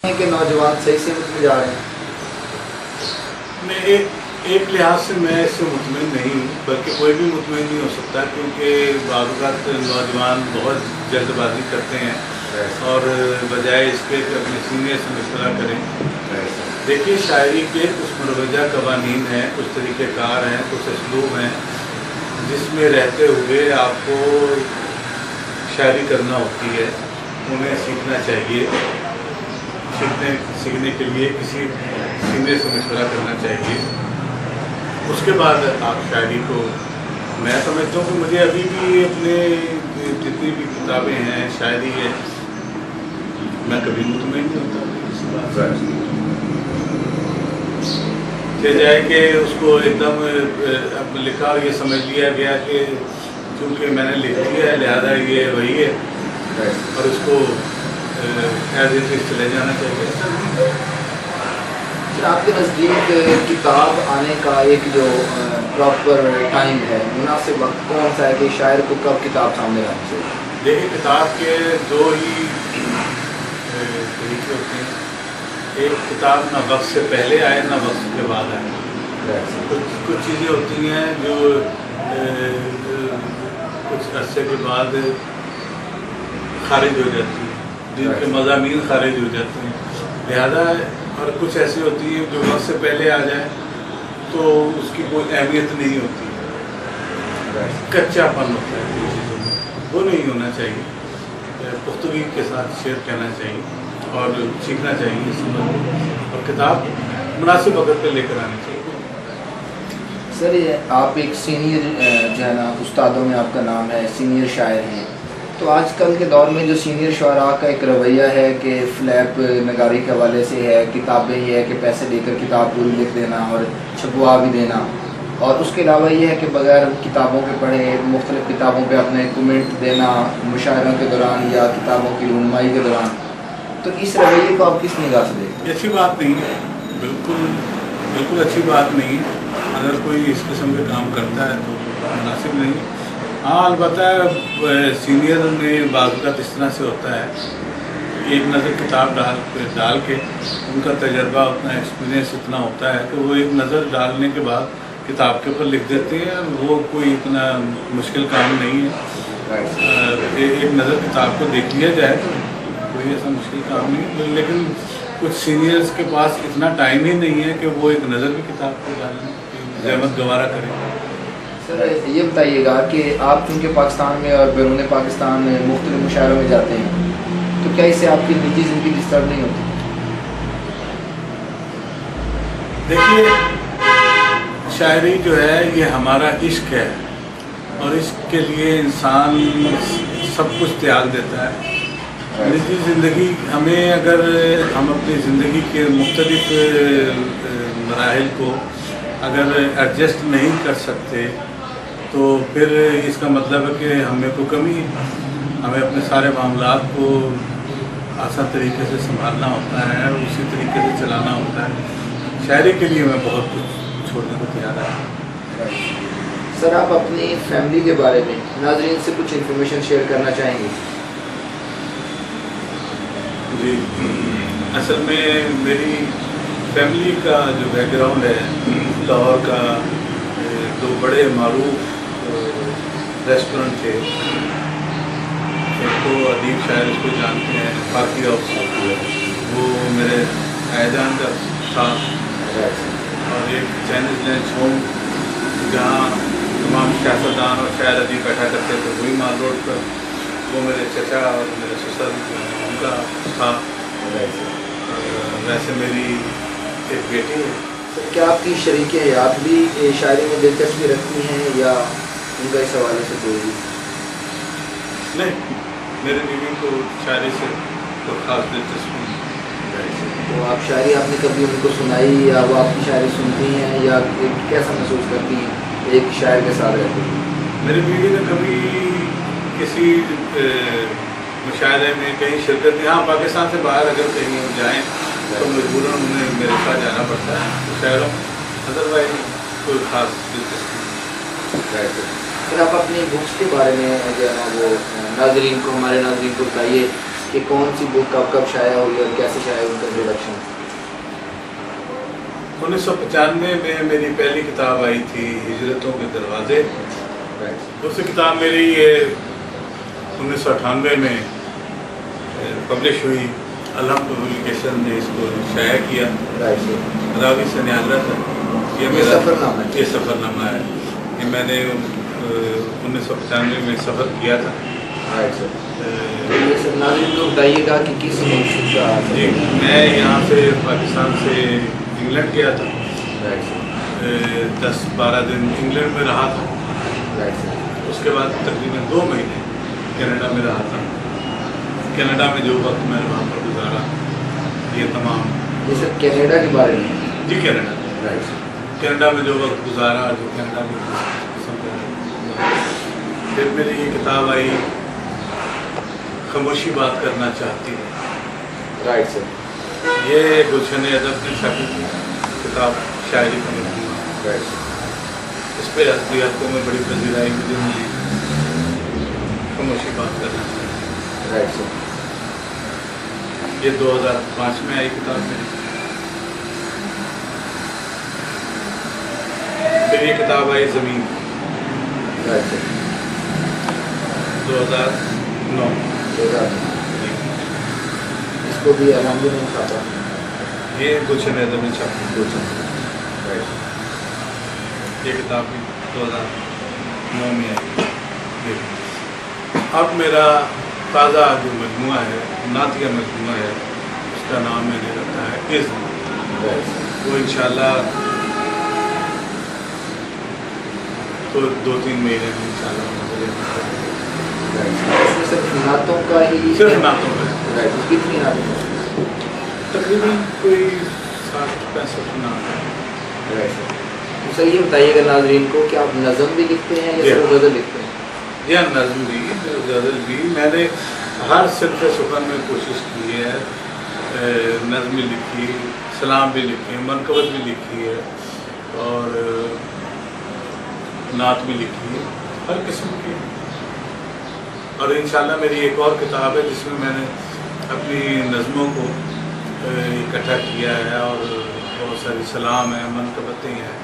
کہ نوجوان صحیح سمت میں جا رہے ہیں؟ ایک لحاظ سے میں اس سے مطمئن نہیں ہوں، بلکہ کوئی بھی مطمئن نہیں ہو سکتا، کیونکہ بعض اوقات نوجوان بہت جلد بازی کرتے ہیں اور بجائے اس کے کہ اپنے سینئر سے مشورہ کریں۔ دیکھیے، شاعری کے کچھ مروجہ قوانین ہیں، کچھ طریقہ کار ہیں، کچھ اسلوب ہیں جس میں رہتے ہوئے آپ کو شاعری کرنا ہوتی ہے، انہیں سیکھنا چاہیے۔ سیکھنے کے لیے کسی سینئر سے مشورہ کرنا چاہیے، اس کے بعد آپ شاعری کو، میں سمجھتا ہوں کہ مجھے ابھی بھی اپنے جتنی بھی کتابیں ہیں، شاعری ہے، میں کبھی مطمئن نہیں ہوتا اس بات سے جائے کہ اس کو ایک دم اب لکھا اور یہ سمجھ لیا گیا کہ چونکہ میں نے لکھ دیا ہے لہذا یہ وہی ہے اور اس کو ایز اٹ از چلے جانا چاہیے۔ آپ کے نزدیک کتاب آنے کا ایک جو پراپر ٹائم ہے، مناسب وقت کون سا ہے کہ شاعر کو کب کتاب سامنے لانی چاہیے؟ دیکھیے، کتاب کے دو ہی طریقے ہوتے ہیں، ایک کتاب نہ وقت سے پہلے آئے نہ وقت کے بعد آئے۔ کچھ چیزیں ہوتی ہیں جو کچھ عرصے کے بعد خارج ہو جاتی ہیں، جن کے مضامین خارج ہو جاتے ہیں، لہذا اور کچھ ایسی ہوتی ہیں جو وقت سے پہلے آ جائے تو اس کی کوئی اہمیت نہیں ہوتی، کچا پن ہوتا ہے چیزوں میں، وہ نہیں ہونا چاہیے۔ پختگی کے ساتھ شعر کہنا چاہیے اور سیکھنا چاہیے سمجھ، اور کتاب مناسب وقت پہ لے کر آنی چاہیے۔ سر، یہ آپ ایک سینئر جو ہے نا استادوں میں آپ کا نام ہے، سینئر شاعر ہیں، تو آج کل کے دور میں جو سینئر شعراء کا ایک رویہ ہے کہ فلیپ نگاری کے حوالے سے ہے، کتابیں یہ ہے کہ پیسے دے کر کتاب پوری لکھ دینا اور چھپوا بھی دینا، اور اس کے علاوہ یہ ہے کہ بغیر کتابوں کے پڑھے مختلف کتابوں پہ اپنے کومنٹ دینا مشاعروں کے دوران یا کتابوں کی رونمائی کے دوران، تو اس رویے کو آپ کس نگاہ سے دیکھتے ہیں؟ اچھی بات نہیں ہے، بالکل اچھی بات نہیں ہے۔ اگر کوئی اس قسم کے کام کرتا ہے تو مناسب نہیں۔ ہاں، البتہ سینئر میں بعض اوقات اس طرح سے ہوتا ہے، ایک نظر کتاب ڈال کے ان کا تجربہ اتنا ایکسپیرینس اتنا ہوتا ہے کہ وہ ایک نظر ڈالنے کے بعد کتاب کے اوپر لکھ دیتے ہیں، وہ کوئی اتنا مشکل کام نہیں ہے۔ ایک نظر کتاب کو دیکھ لیا جائے تو کوئی ایسا مشکل کام نہیں ہے، لیکن کچھ سینئرز کے پاس اتنا ٹائم ہی نہیں ہے کہ وہ ایک نظر بھی کتاب کو ڈالنے کی زحمت گوارا کریں۔ سر، یہ بتائیے گا کہ آپ چونکہ پاکستان میں اور بیرون پاکستان میں مختلف مشاعروں میں جاتے ہیں، تو کیا اس سے آپ کی نجی زندگی ڈسٹرب نہیں ہوتی؟ دیکھیے، شاعری جو ہے یہ ہمارا عشق ہے، اور عشق کے لیے انسان سب کچھ تیاگ دیتا ہے۔ نجی زندگی ہمیں، اگر ہم اپنی زندگی کے مختلف مراحل کو اگر ایڈجسٹ نہیں کر سکتے تو پھر اس کا مطلب ہے کہ ہمیں کوئی کمی ہے۔ ہمیں اپنے سارے معاملات کو آسان طریقے سے سنبھالنا ہوتا ہے اور اسی طریقے سے چلانا ہوتا ہے۔ شاعری کے لیے میں بہت کچھ چھوڑنے کو تیار ہے۔ سر، آپ اپنی فیملی کے بارے میں ناظرین سے کچھ انفارمیشن شیئر کرنا چاہیں گے؟ جی، اصل میں میری فیملی کا جو بیک گراؤنڈ ہے، لاہور کا دو بڑے معروف ریسٹورنٹ تھے، ایک تو ادیب شاعر اس کو جانتے ہیں، پاکی ہاؤس، وہ میرے عائدان کا تھا، اور ایک چائنیز لنچ ہوم جہاں تمام سیاستدان اور شاعر ادیب بیٹھا کرتے تھے، وہی مال روڈ پر، وہ میرے چچا اور میرے سسر ان کا تھا۔ ویسے میری ایک بیٹی ہے۔ کیا آپ کی شریک حیات بھی شاعری میں دلچسپی رکھتی ہیں یا ان کا اس حوالے سے کوئی؟ نہیں، میرے بیوی کو شاعری سے کوئی خاص دلچسپی نہیں۔ تو آپ شاعری آپ نے کبھی ان کو سنائی یا وہ آپ کی شاعری سنتی ہیں، یا کیسا محسوس کرتی ہیں ایک شاعر کے ساتھ رہتے ہیں؟ میری بیوی نے کبھی کسی مشاعرے میں کہیں شرکت کی، ہاں پاکستان سے باہر اگر کہیں جائیں تو مجبوراً انہیں میرے ساتھ جانا پڑتا ہے شاعروں، ادروائز کوئی خاص دلچسپی۔ پھر آپ اپنی بکس کے بارے میں جو ہے نا وہ ناظرین کو، ہمارے ناظرین کو بتائیے کہ کون سی بک کب شائع ہوئی اور کیسے شائع ہوئی ان کا انٹروڈکشن؟ 1995 میں میری پہلی کتاب آئی تھی ہجرتوں کے دروازے. دوسری کتاب میری 1998 میں پبلش ہوئی. الحمد پبلیکیشن نے اس کو شائع کیا. راوی سے نیاگرا تھا. یہ سفر نامہ ہے. یہ میں نے 1995 میں سفر کیا تھا. ناظرین کو بتائیے گا کہ کس مقصد کا؟ جی میں یہاں سے پاکستان سے انگلینڈ گیا تھا. 10-12 دن انگلینڈ میں رہا تھا. اس کے بعد تقریباً 2 مہینے کینیڈا میں رہا تھا. کینیڈا میں جو وقت میں نے وہاں پر گزارا یہ تمام. یہ سر کینیڈا کے بارے میں؟ جی کینیڈا میں جو وقت گزارا جو کینیڈا میں پھر میری یہ کتاب آئی خاموشی بات کرنا چاہتی ہے. Right sir. یہ گلشن ادب نے چھاپی تھی کتاب شاعری کا مجموعہ. اس پہ ادبیاتوں میں بڑی پذیرائی ملی. خاموشی بات کرنا چاہتی ہے. Right sir. یہ 2005 میں آئی کتاب میری. پھر یہ کتاب آئی زمین. Right sir. 2009. اس کو بھی الحمد للہ چھاپا. یہ گلشن ادب نے چھاپی. یہ کتاب بھی 2009 میں آئی. اب میرا تازہ جو مجموعہ ہے نعتیہ مجموعہ ہے اس کا نام میں نے رکھا ہے عزم. وہ انشاءاللہ تو 2-3 مہینے میں انشاءاللہ صرف نعتوں کا ہی؟ صرف نعتوں کا. کتنی نعتیں؟ تقریباً کوئی 60-65 نعت ہے. سر یہ بتائیے گا ناظرین کو کہ آپ نظم بھی لکھتے ہیں یا صرف غزل لکھتے ہیں؟ یا نظم بھی غزل بھی. میں نے ہر صنف سخن میں کوشش کی ہے. نظم بھی لکھی, سلام بھی لکھی, منقبت بھی لکھی ہے اور نعت بھی لکھی ہے ہر قسم کی. اور انشاءاللہ میری ایک اور کتاب ہے جس میں میں نے اپنی نظموں کو اکٹھا کیا ہے اور بہت ساری سلام ہیں, منقبتیں ہیں,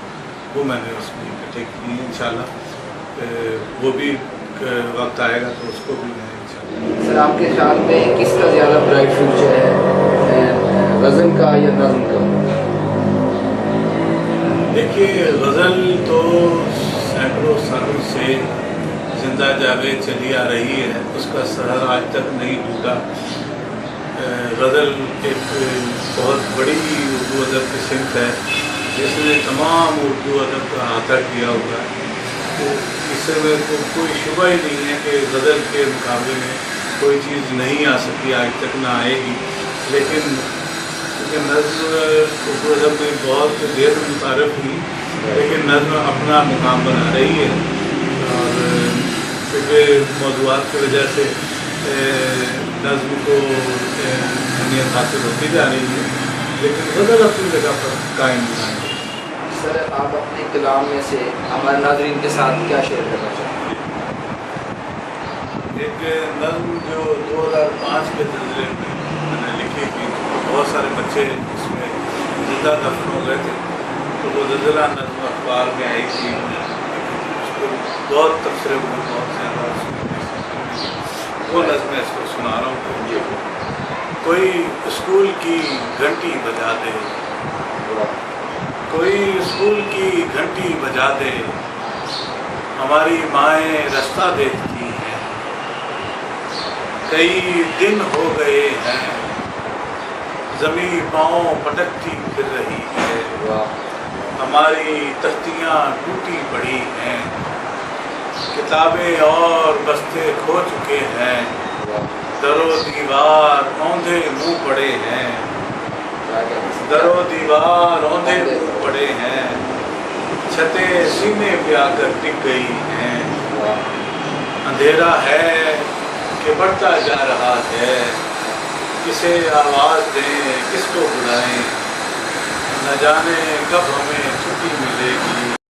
وہ میں نے اس میں اکٹھے کی ہیں. انشاءاللہ وہ بھی وقت آئے گا تو اس کو بھی میں انشاءاللہ. سر آپ کے خیال میں کس کا زیادہ برائٹ فیوچر ہے, غزل کا یا نظم کا؟ دیکھیے غزل تو سینکڑوں سالوں سے زندہ جاوید چلی آ رہی ہے. اس کا سہر آج تک نہیں ٹوٹا. غزل ایک بہت بڑی اردو ادب کی صنف ہے جس نے تمام اردو ادب کا احاطہ کیا ہوا ہے. تو اس سے کوئی شبہ ہی نہیں ہے کہ غزل کے مقابلے میں کوئی چیز نہیں آ سکی, آج تک نہ آئے گی. لیکن نظم اردو ادب میں بہت دیر متعارف ہوئی لیکن نظم اپنا مقام بنا رہی ہے. اور کیونکہ موضوعات کی وجہ سے نظم کو اہمیت حاصل ہوتی جا رہی ہے لیکن غزل اپنی جگہ پر قائم بنا ہے. سر آپ اپنے کلام میں سے ہمارے ناظرین کے ساتھ کیا شیئر کرنا چاہتے ہیں؟ ایک نظم جو 2005 کے زلزلے میں نے لکھی تھی. بہت سارے بچے اس میں زندہ دفن ہو گئے تھے تو وہ زلزلہ نظم اخبار میں آئی تھی. اس کو بہت تبصرے ہوئے, بہت زیادہ. وہ نظم میں اس کو سنا رہا ہوں. کوئی اسکول کی گھنٹی بجا دے, کوئی اسکول کی گھنٹی بجا دے, ہماری مائیں رستہ دیکھتی ہیں. کئی دن ہو گئے ہیں زمیں پاؤں پٹکتی پھر رہی ہے. ہماری تختیاں ٹوٹی پڑی ہیں, کتابیں اور بستے کھو چکے ہیں. در و دیوار اوندھے منہ پڑے ہیں, در و دیوار اوندھے منہ پڑے ہیں. چھتیں سینے پہ آ کر ٹک گئی ہیں. اندھیرا ہے کہ بڑھتا جا رہا ہے, کسے آواز دیں, کس کو بلائیں, نہ جانے کب ہمیں چھٹی ملے گی.